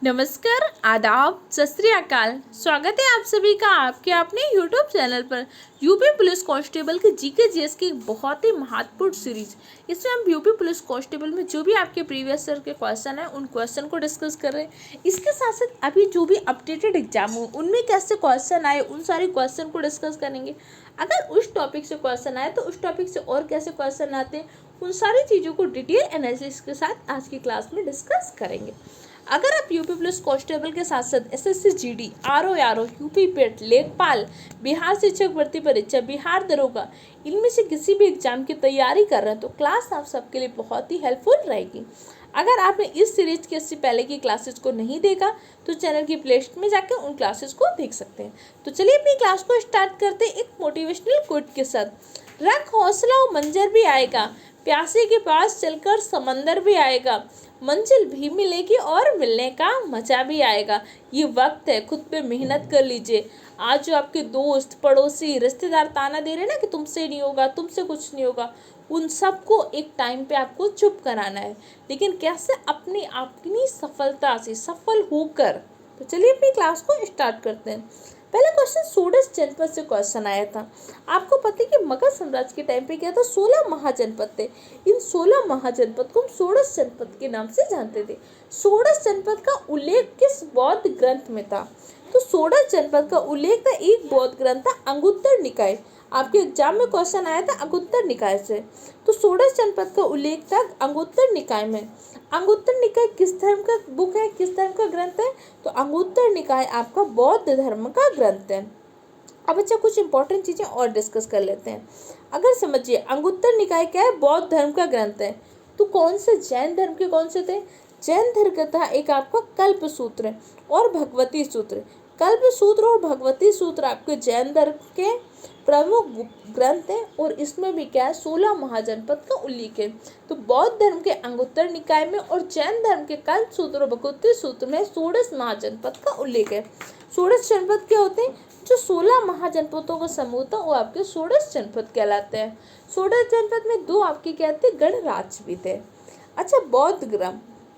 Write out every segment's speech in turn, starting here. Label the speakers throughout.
Speaker 1: नमस्कार, आदाब, सत श्री अकाल। स्वागत है आप सभी का आपके अपने यूट्यूब चैनल पर। यूपी पुलिस कांस्टेबल के जीके जीएस की एक बहुत ही महत्वपूर्ण सीरीज। इसमें हम यूपी पुलिस कांस्टेबल में जो भी आपके प्रीवियस ईयर के क्वेश्चन है उन क्वेश्चन को डिस्कस कर रहे हैं। इसके साथ साथ अभी जो भी अपडेटेड एग्जाम हो उनमें कैसे क्वेश्चन आए उन सारे क्वेश्चन को डिस्कस करेंगे। अगर उस टॉपिक से क्वेश्चन आए तो उस टॉपिक से और कैसे क्वेश्चन आते हैं उन सारी चीज़ों को डिटेल एनालिसिस के साथ आज की क्लास में डिस्कस करेंगे। अगर आप यूपी पुलिस कांस्टेबल के साथ साथ एसएससी जीडी, आरओ, यूपी पेट, लेखपाल, बिहार शिक्षक भर्ती परीक्षा, बिहार दरोगा इनमें से किसी भी एग्जाम की तैयारी कर रहे हैं तो क्लास आप सबके लिए बहुत ही हेल्पफुल रहेगी। अगर आपने इस सीरीज के इससे पहले की क्लासेस को नहीं देखा तो चैनल की प्लेलिस्ट में जाकर उन क्लासेस को देख सकते हैं। तो चलिए अपनी क्लास को स्टार्ट करते हैं एक मोटिवेशनल कोट के साथ। रख हौसला और मंजर भी आएगा, प्यासे के पास चलकर समंदर भी आएगा, मंजिल भी मिलेगी और मिलने का मजा भी आएगा। ये वक्त है, खुद पे मेहनत कर लीजिए। आज जो आपके दोस्त, पड़ोसी, रिश्तेदार ताना दे रहे हैं ना कि तुमसे नहीं होगा, तुमसे कुछ नहीं होगा, उन सबको एक टाइम पे आपको चुप कराना है। लेकिन कैसे? अपनी सफलता से सफल होकर। तो चलिए अपनी क्लास को स्टार्ट करते हैं। पहला क्वेश्चन षोडश जनपद से क्वेश्चन आया था। आपको पता है कि मगध साम्राज्य के टाइम पे क्या था? 16 महाजनपद थे। इन 16 महाजनपद को हम षोडश जनपद के नाम से जानते थे। षोडश जनपद का उल्लेख किस बौद्ध ग्रंथ में था? तो षोडश जनपद का उल्लेख था एक बौद्ध ग्रंथ था अंगुत्तर निकाय। आपके एग्जाम में क्वेश्चन आया था अंगुत्तर निकाय से। तो षोडश जनपद का उल्लेख था अंगुत्तर निकाय में। अंगुत्तर निकाय किस धर्म का बुक है, किस धर्म का ग्रंथ है? तो अंगुत्तर निकाय आपका बौद्ध धर्म का ग्रंथ है। अब अच्छा कुछ इंपॉर्टेंट चीजें और डिस्कस कर लेते हैं। अगर समझिए अंगुत्तर निकाय क्या है? बौद्ध धर्म का ग्रंथ है। तो कौन से जैन धर्म के कौन से थे? जैन धर्म का था एक आपका कल्प सूत्र और भगवती सूत्र। कल्प सूत्र और भगवती सूत्र आपके जैन धर्म के प्रमुख ग्रंथ है और इसमें भी क्या है? 16 महाजनपद का उल्लेख है। तो बौद्ध धर्म के अंगुत्तर निकाय में और जैन धर्म के कल्प सूत्र और भगवती सूत्र में 16 महाजनपद का उल्लेख है। 16 जनपद क्या होते हैं? जो 16 महाजनपदों का समूह था वो आपके 16 जनपद कहलाते हैं। 16 जनपद में दो आपके क्या थे? गणराज्य भी थे। अच्छा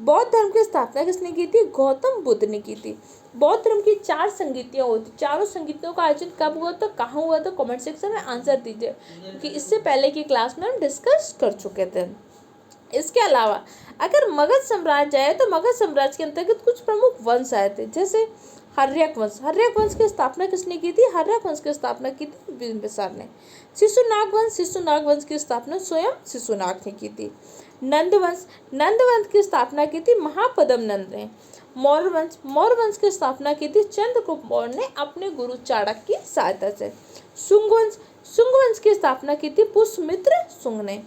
Speaker 1: बौद्ध धर्म की स्थापना किसने की थी? गौतम बुद्ध ने की थी। बौद्ध धर्म की 4 संगीतियाँ होती, चारों संगीतियों का आयोजन कब हुआ था, कहाँ हुआ था? कमेंट सेक्शन में आंसर दीजिए क्योंकि इससे पहले की क्लास में हम डिस्कस कर चुके थे। इसके अलावा अगर मगध साम्राज्य आए तो मगध साम्राज्य के अंतर्गत कुछ प्रमुख वंश आए थे जैसे हर्यक वंश। हर्यक वंश की स्थापना किसने की थी? हर्यक वंश की स्थापना की थी बिंबिसार ने। शिशुनाग वंश की स्थापना स्वयं शिशुनाग ने की थी। नंद वंश की स्थापना की थी महापद्म नंद ने। मौर्य वंश की स्थापना की थी चंद्रगुप्त मौर्य ने अपने गुरु चाणक्य की सहायता से। शुंग वंश की स्थापना की थी पुष्यमित्र शुंग ने।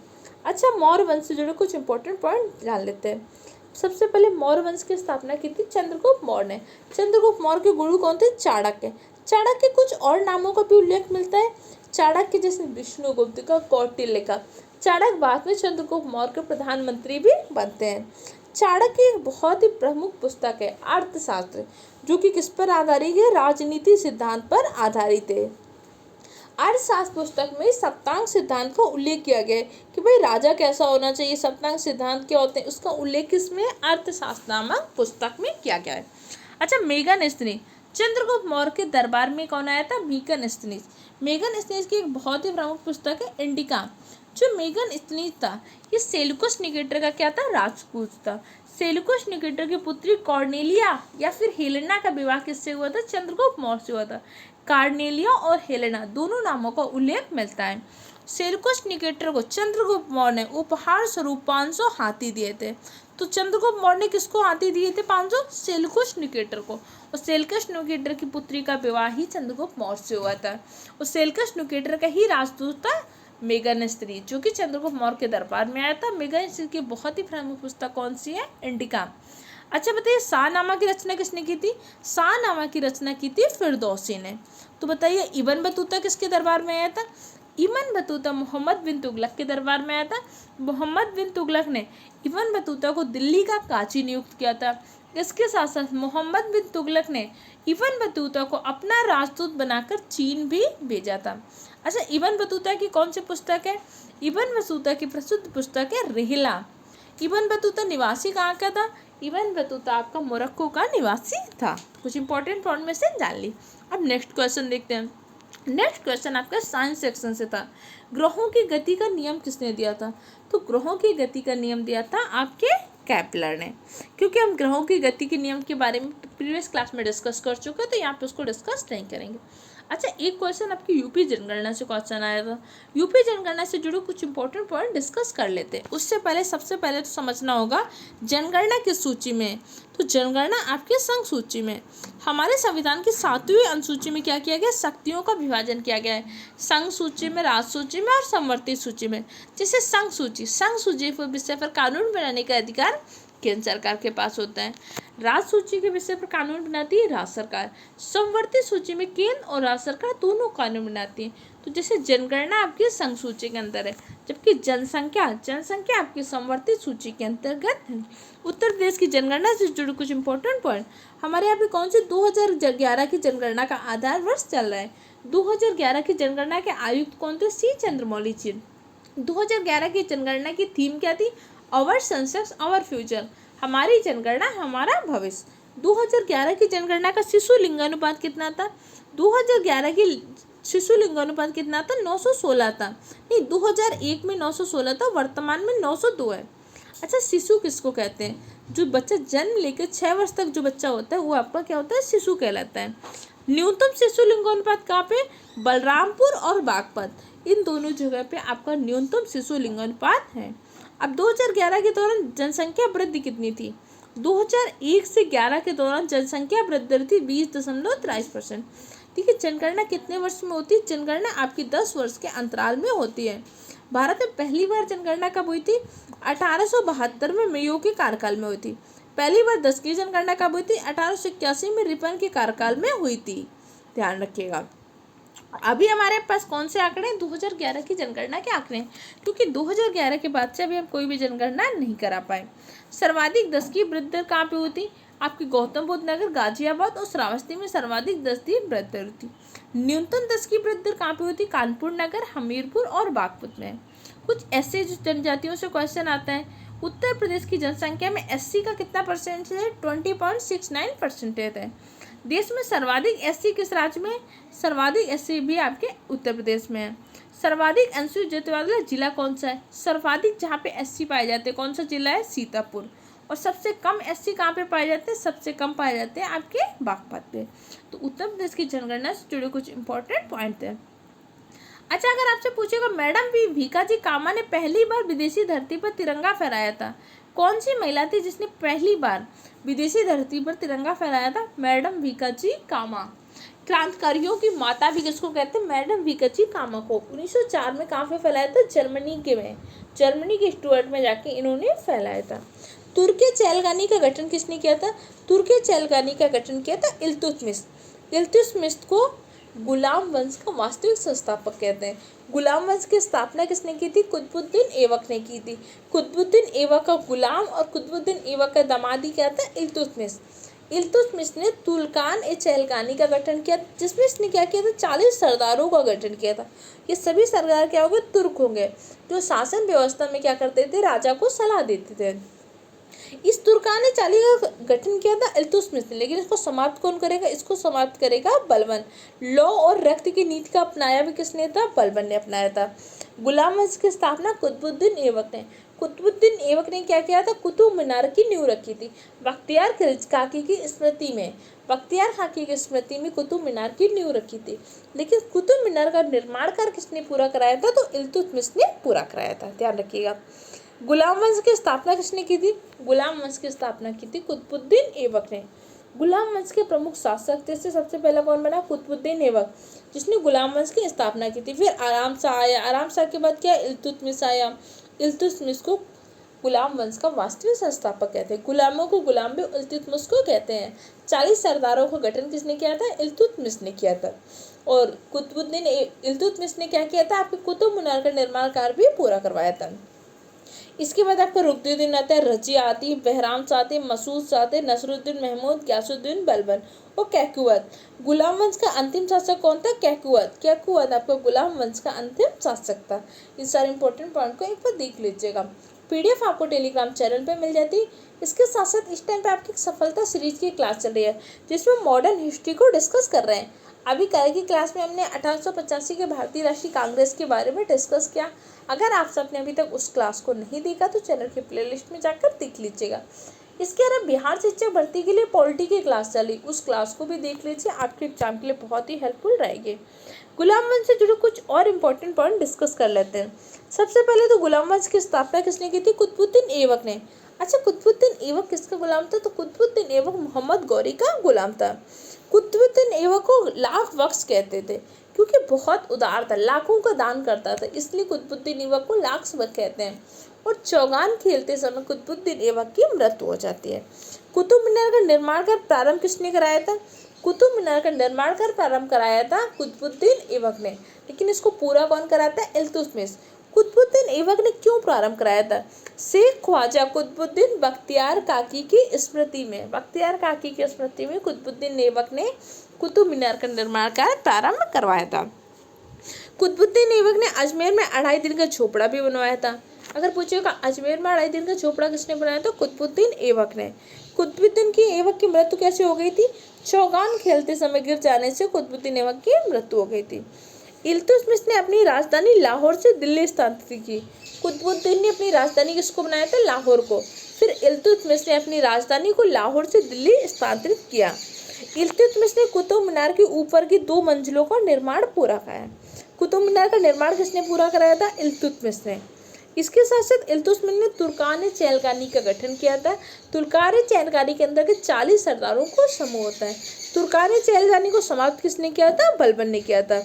Speaker 1: अच्छा मौर्य वंश से जुड़े कुछ इंपॉर्टेंट पॉइंट जान लेते हैं। सबसे पहले मौर्य वंश की स्थापना की थी चंद्रगुप्त मौर्य ने। चंद्रगुप्त मौर्य के गुरु कौन थे? चाणक्य। चाणक्य के कुछ और नामों का भी उल्लेख मिलता है। चाणक्य जैसे विष्णुगुप्त का, कौटिल्य का। चाणक्य बाद में चंद्रगुप्त मौर्य के प्रधानमंत्री भी बनते हैं। चाणक्य एक बहुत ही प्रमुख पुस्तक है अर्थशास्त्र, जो कि किस पर आधारित है? राजनीति सिद्धांत पर आधारित है। अर्थशास्त्र पुस्तक में सप्तांग सिद्धांत का उल्लेख किया गया है कि भाई राजा कैसा होना चाहिए, सप्तांग सिद्धांत क्या होते हैं, उसका उल्लेख किसमें? अर्थशास्त्र नामक पुस्तक में किया गया है। अच्छा मेगास्थनीज, चंद्रगुप्त मौर्य के दरबार में कौन आया था? मेगास्थनीज की एक बहुत ही प्रमुख पुस्तक है इंडिका। जो मेगास्थनीज था ये सेल्यूकस निकेटर का क्या था? राजपूत था। सेल्यूकस निकेटर की पुत्री कॉर्नेलिया या फिर हेलेना का विवाह किससे हुआ था? चंद्रगुप्त मौर्य से हुआ था। कार्नेलिया और हेलेना दोनों नामों का उल्लेख मिलता है। सेल्यूकस निकेटर को चंद्रगुप्त मौर्य ने उपहार स्वरूप 500 हाथी दिए थे। तो चंद्रगुप्त मौर्य ने किसको हाथी दिए थे? 500? सेल्यूकस निकेटर को। और सेल्यूकस निकेटर की पुत्री का विवाह ही चंद्रगुप्त मौर्य से हुआ था। और सेल्यूकस निकेटर का ही राजदूत था मेगास्थनीज, जो कि चंद्रगुप्त मौर्य के दरबार में आया था। मेगास्थनीज की बहुत ही प्रमुख पुस्तक कौन सी है? इंडिका। अच्छा बताइए शाहनामा की रचना किसने की थी? शाहनामा की रचना की थी फिरदौसी ने। तो बताइए इब्न बतूता किसके दरबार में आया था? इब्न बतूता मोहम्मद बिन तुगलक के दरबार में आया था। मोहम्मद बिन तुगलक ने इब्न बतूता को दिल्ली का काजी नियुक्त किया था। इसके साथ साथ मोहम्मद बिन तुगलक ने इब्न बतूता को अपना राजदूत बनाकर चीन भी भेजा था। अच्छा इब्न बतूता की कौन सी पुस्तक है? इब्न बतूता की प्रसिद्ध पुस्तक है रिहला। इब्न बतूता निवासी कहाँ का था? इब्न बतूता आपका मोरक्को का निवासी था। कुछ इंपॉर्टेंट इन्फॉर्मेशन जान ली। अब नेक्स्ट क्वेश्चन देखते हैं। नेक्स्ट क्वेश्चन आपका साइंस सेक्शन से था। ग्रहों की गति का नियम किसने दिया था? तो ग्रहों की गति का नियम दिया था आपके केपलर ने। क्योंकि हम ग्रहों की गति के नियम के बारे में प्रीवियस क्लास में डिस्कस कर चुके हैं, तो यहाँ पे उसको डिस्कस नहीं करेंगे। अच्छा, एक क्वेश्चन आपकी यूपी जनगणना से क्वेश्चन आया था। यूपी जनगणना से जुड़े कुछ इंपॉर्टेंट पॉइंट डिस्कस कर लेते हैं। उससे पहले सबसे पहले तो समझना होगा जनगणना किस सूची में। तो जनगणना आपके संघ सूची में। हमारे संविधान की 7वीं अनुसूची में क्या किया गया? शक्तियों का विभाजन किया गया है संघ सूची में, राज्य सूची में और संवर्ती सूची में। जैसे संघ सूची पर विषय पर कानून बनाने का अधिकार केंद्र सरकार के पास होता है। राज्य सूची के विषय पर कानून बनाती है राज्य सरकार। संवर्ती सूची में केंद्र और राज्य सरकार दोनों कानून बनाती है। तो जैसे जनगणना आपकी संघ सूची के अंदर है, जबकि जनसंख्या आपकी संवर्ती सूची के अंतर्गत है। उत्तर प्रदेश की जनगणना से जुड़े कुछ इंपॉर्टेंट पॉइंट। हमारे यहाँ पे कौन से 2011 की जनगणना का आधार वर्ष चल रहा है? 2011 की जनगणना के आयुक्त कौन थे? सी चंद्रमौली जी। 2011 की जनगणना की थीम क्या थी? आवर सेंसस आवर फ्यूचर, हमारी जनगणना हमारा भविष्य। 2011 की जनगणना का शिशु लिंगानुपात कितना था? 2011 की शिशु लिंगानुपात कितना था? 916 था। नहीं, 2001 में 916 था, वर्तमान में 902 है। अच्छा, शिशु किसको कहते हैं? जो बच्चा जन्म लेकर 6 वर्ष तक जो बच्चा होता है वो आपका क्या होता है? शिशु कहलाता है। न्यूनतम शिशु लिंगानुपात कहाँ पे? बलरामपुर और बागपत, इन दोनों जगह पे आपका न्यूनतम शिशु लिंगानुपात है। अब 2011 के दौरान जनसंख्या वृद्धि कितनी थी? 2001 से 11 के दौरान जनसंख्या वृद्धि थी 20.23%। ठीक है, जनगणना कितने वर्ष में होती है? जनगणना आपकी 10 वर्ष के अंतराल में होती है। भारत में पहली बार जनगणना कब हुई थी? 1872 में मेयो के कार्यकाल में हुई थी। पहली बार 10 की जनगणना कब हुई थी? 1881 में रिपन के कार्यकाल में हुई थी। ध्यान रखिएगा। अभी हमारे पास कौन से आंकड़े हैं? 2011 की जनगणना के आंकड़े हैं, क्योंकि 2011 के बाद से अभी हम कोई भी जनगणना नहीं करा पाए। सर्वाधिक 10 की वृद्धि दर कहाँ पे हुई थी? आपकी गौतम बुद्ध नगर, गाजियाबाद और श्रावस्ती में सर्वाधिक 10 की वृद्धि दर थी। न्यूनतम 10 की वृद्धि दर कहाँ पे हुई थी? कानपुर नगर, हमीरपुर और बागपत में। कुछ ऐसे जनजातियों से क्वेश्चन आता है। उत्तर प्रदेश की जनसंख्या में एससी का कितना परसेंट है? 20.69% है। देश में सर्वाधिक एससी किस राज्य में? सर्वाधिक एससी भी आपके उत्तर प्रदेश में है। सर्वाधिक अनुसूचित जाति वाला जिला कौन सा है? सर्वाधिक जहाँ पे एससी पाए जाते हैं कौन सा जिला है? सीतापुर। और सबसे कम एससी कहाँ पे पाए जाते हैं? सबसे कम पाए जाते हैं आपके बागपत पे। तो उत्तर प्रदेश की जनगणना से जुड़े कुछ इंपॉर्टेंट पॉइंट है। अच्छा, अगर आपसे पूछेगा मैडम भीकाजी कामा ने पहली बार विदेशी धरती पर तिरंगा फहराया था, कौन सी महिला थी जिसने पहली बार विदेशी धरती पर तिरंगा फहराया था? मैडम भीकाजी कामा। क्रांतिकारियों की माता भी किसको कहते हैं? मैडम भीकाजी कामा को। 1904 में कहाँ पे फैलाया था? जर्मनी के स्टुअर्ट में जाके इन्होंने फैलाया था। तुर्की चैलगानी का गठन किसने किया था? तुर्की चैलगानी का गठन किया था इल्तुतमिश। इल्तुतमिश को गुलाम वंश का वास्तविक संस्थापक कहते हैं। गुलाम वंश की स्थापना किसने की थी? कुतुबुद्दीन ऐबक ने की थी। कुतुबुद्दीन ऐबक का गुलाम और कुतुबुद्दीन ऐबक का दामादी क्या था? इल्तुतमिश। इल्तुतमिश ने तुर्कान ए चैलगानी का गठन किया, जिसमें इसने क्या किया था? 40 सरदारों का गठन किया था। ये सभी सरदार क्या होंगे? तुर्क होंगे, जो शासन व्यवस्था में क्या करते थे? राजा को सलाह देते थे। इस तुर्कान ए चाली का गठन किया था इल्तुतमिश ने, लेकिन इसको समाप्त कौन करेगा? इसको समाप्त करेगा बलबन। लौ और रक्त की नीति का अपनाया भी किसने था? बलबन ने अपनाया था। गुलाम वंश की स्थापना कुतुबुद्दीन ऐबक ने। कुतुबुद्दीन ऐबक ने क्या किया था? कुतुब मीनार की नींव रखी थी बख्तियार खाकी की स्मृति में। बख्तियार खाकी की स्मृति में कुतुब मीनार की नींव रखी थी, लेकिन कुतुब मीनार का निर्माण कार्य किसने पूरा कराया था? तो इल्तुतमिश ने पूरा कराया था। ध्यान रखिएगा। गुलाम वंश की स्थापना किसने की थी? गुलाम वंश की स्थापना की थी कुतुबुद्दीन ऐबक ने। गुलाम वंश के प्रमुख शासक जैसे सबसे पहला कौन बना? कुतुबुद्दीन ऐबक, जिसने गुलाम वंश की स्थापना की थी। फिर आराम शाह आया, आराम शाह के बाद क्या? इल्तुतमिश आया। इल्तुतमिश को गुलाम वंश का वास्तविक संस्थापक कहते हैं। गुलामों को गुलाम भी इल्तुतमिश को कहते हैं। 40 सरदारों का गठन किसने किया था? इल्तुतमिश ने किया था। और कुतुबुद्दीन इल्तुतमिश ने क्या किया था? आपके कुतुब मीनार का निर्माण कार्य भी पूरा करवाया था। इसके बाद आपका रुकनुद्दीन आता है, रजिया आती, बहराम शाह आते, मसूद शाह आते, नसरुद्दीन महमूद, ग्यासुद्दीन बलबन और कैकुवत। गुलाम वंश का अंतिम शासक कौन था? कैकुवत आपका गुलाम वंश का अंतिम शासक था। इन सारे इंपॉर्टेंट पॉइंट को एक बार देख लीजिएगा। PDF आपको टेलीग्राम चैनल पे मिल जाती। इसके साथ साथ इस टाइम पे आपकी सफलता सीरीज की क्लास चल रही है, जिसमें मॉडर्न हिस्ट्री को डिस्कस कर रहे हैं। अभी कल की क्लास में हमने 1885 के भारतीय राष्ट्रीय कांग्रेस के बारे में डिस्कस किया। अगर आप सबने अभी तक उस क्लास को नहीं देखा तो चैनल की प्लेलिस्ट में जाकर देख लीजिएगा। इसके अलावा बिहार शिक्षक भर्ती के लिए पॉलिटी की क्लास चली, उस क्लास को भी देख लीजिए, आपके एग्जाम के लिए बहुत ही हेल्पफुल रहेगी। गुलाम वंश से जुड़े कुछ और इम्पोर्टेंट पॉइंट डिस्कस कर लेते हैं। सबसे पहले तो गुलाम वंश की स्थापना किसने की थी? कुतुबुद्दीन ऐबक ने। अच्छा, कुतुबुद्दीन ऐबक किसका गुलाम था? तो कुतुबुद्दीन ऐबक मोहम्मद गौरी का गुलाम था। कुतुबुद्दीन ऐबक को लाख बख्श कहते थे क्योंकि बहुत उदार था, लाखों का दान करता था, इसलिए कुतुबुद्दीन ऐबक को लाख बख्श कहते हैं। और चौगान खेलते समय कुतुबुद्दीन ऐबक की मृत्यु हो जाती है। कुतुब मीनार का निर्माण का प्रारंभ किसने कराया था? कुतुब मीनार का निर्माण का प्रारंभ कराया था कुतुबुद्दीन ऐबक ने, लेकिन इसको पूरा कौन कराता है? इल्तुतमिश। कुतुबुद्दीन ऐबक ने क्यों प्रारंभ कराया था? शेख ख्वाजा कुतुबुद्दीन बख्तियार काकी की स्मृति में, बख्तियार काकी की स्मृति में कुतुबुद्दीन ऐबक ने कुतुब मीनार का निर्माण कार्य प्रारंभ करवाया था। कुतुबुद्दीन ऐबक ने अजमेर में 2.5 दिन का झोपड़ा भी बनवाया था। अगर पूछेगा अजमेर में 2.5 दिन का झोपड़ा किसने बनाया? तो कुतुबुद्दीन ऐबक ने। कुतुबुद्दीन की ऐबक की मृत्यु कैसे हो गई थी? चौगान खेलते समय गिर जाने से कुतुबुद्दीन ऐबक की मृत्यु हो गई थी। इल्तुतमिश ने अपनी राजधानी लाहौर से दिल्ली स्थानांतरित की। कुतुबुद्दीन ने अपनी राजधानी किसको बनाया था? लाहौर को। फिर इल्तुतमिश ने अपनी राजधानी को लाहौर से दिल्ली स्थानांतरित किया। इल्तुतमिश ने कुतुब मीनार के ऊपर की 2 मंजिलों का निर्माण पूरा कराया। कुतुब मीनार का निर्माण किसने पूरा कराया था? इल्तुतमिश ने। इसके साथ साथ इल्तुतमिश ने तुर्कान चैलकानी का गठन किया था। तुर्कान चैलकानी के अंदर के 40 सरदारों को समूह होता है। तुर्कान चैलकानी को समाप्त किसने किया था? बलबन ने किया था।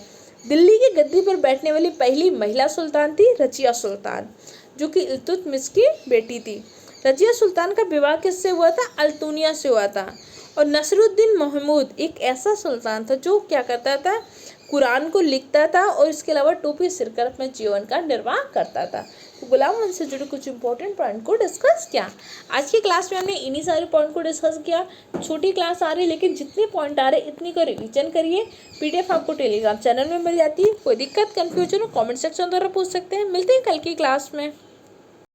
Speaker 1: दिल्ली की गद्दी पर बैठने वाली पहली महिला सुल्तान थी रजिया सुल्तान, जो कि इल्तुतमिश की बेटी थी। रजिया सुल्तान का विवाह किससे हुआ था? अल्तुनिया से हुआ था। और नसरुद्दीन महमूद एक ऐसा सुल्तान था जो क्या करता था? कुरान को लिखता था और इसके अलावा टोपी सिरकर अपने जीवन का निर्वाह करता था। तो गुलाम वंश से जुड़े कुछ इंपॉर्टेंट पॉइंट को डिस्कस किया। आज की क्लास में हमने इन्हीं सारे पॉइंट को डिस्कस किया। छोटी क्लास आ रही है, लेकिन जितने पॉइंट आ रहे इतनी का रिवीजन करिए। PDF आपको टेलीग्राम चैनल में मिल जाती है। कोई दिक्कत, कंफ्यूजन हो कमेंट सेक्शन द्वारा पूछ सकते हैं। मिलते हैं कल की क्लास में।